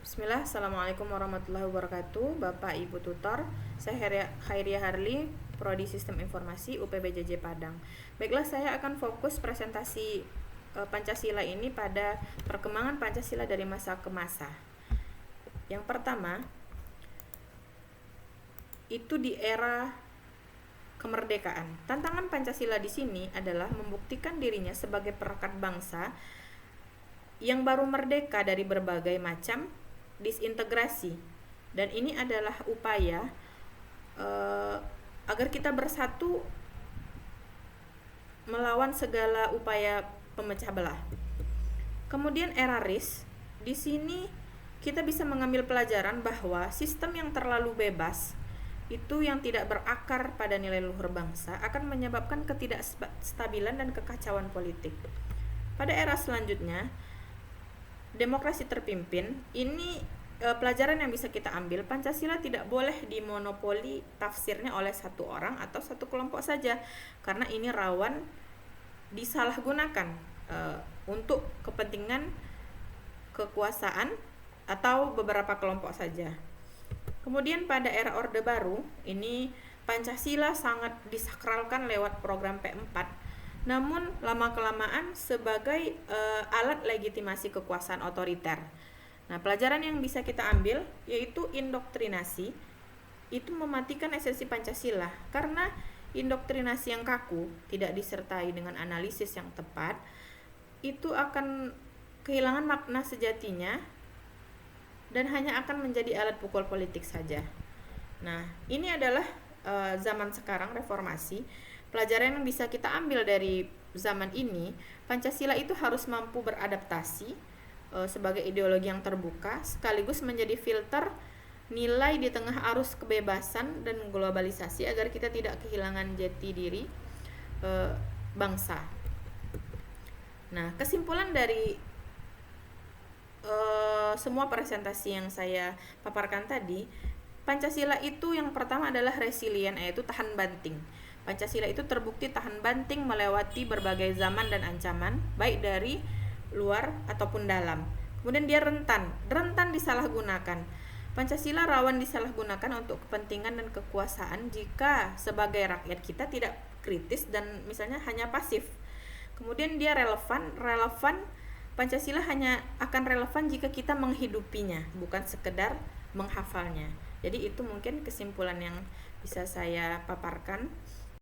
Bismillah, Assalamualaikum warahmatullahi wabarakatuh. Bapak Ibu Tutor, saya Khairia Harli, Prodi Sistem Informasi UPBJJ Padang. Baiklah, saya akan fokus presentasi Pancasila ini pada perkembangan Pancasila dari masa ke masa. Yang pertama, itu di era kemerdekaan. Tantangan Pancasila di sini adalah membuktikan dirinya sebagai perekat bangsa yang baru merdeka dari berbagai macam disintegrasi, dan ini adalah upaya agar kita bersatu melawan segala upaya pemecah belah. Kemudian era RIS, di sini kita bisa mengambil pelajaran bahwa sistem yang terlalu bebas itu yang tidak berakar pada nilai luhur bangsa akan menyebabkan ketidakstabilan dan kekacauan politik. Pada era selanjutnya, demokrasi terpimpin, ini pelajaran yang bisa kita ambil, Pancasila tidak boleh dimonopoli tafsirnya oleh satu orang atau satu kelompok saja, karena ini rawan disalahgunakan untuk kepentingan kekuasaan atau beberapa kelompok saja. Kemudian pada era Orde Baru, ini Pancasila sangat disakralkan lewat program P4, namun lama-kelamaan sebagai alat legitimasi kekuasaan otoriter. Nah, pelajaran yang bisa kita ambil yaitu indoktrinasi itu mematikan esensi Pancasila, karena indoktrinasi yang kaku, tidak disertai dengan analisis yang tepat, itu akan kehilangan makna sejatinya dan hanya akan menjadi alat pukul politik saja. Nah, ini adalah zaman sekarang reformasi. Pelajaran yang bisa kita ambil dari zaman ini, Pancasila itu harus mampu beradaptasi sebagai ideologi yang terbuka, sekaligus menjadi filter nilai di tengah arus kebebasan dan globalisasi agar kita tidak kehilangan jati diri bangsa. Nah, kesimpulan dari semua presentasi yang saya paparkan tadi, Pancasila itu yang pertama adalah resilient, yaitu tahan banting. Pancasila itu terbukti tahan banting melewati berbagai zaman dan ancaman, baik dari luar ataupun dalam. Kemudian dia rentan disalahgunakan. Pancasila rawan disalahgunakan untuk kepentingan dan kekuasaan jika sebagai rakyat kita tidak kritis dan misalnya hanya pasif. Kemudian dia relevan. Pancasila hanya akan relevan jika kita menghidupinya, bukan sekedar menghafalnya. Jadi itu mungkin kesimpulan yang bisa saya paparkan.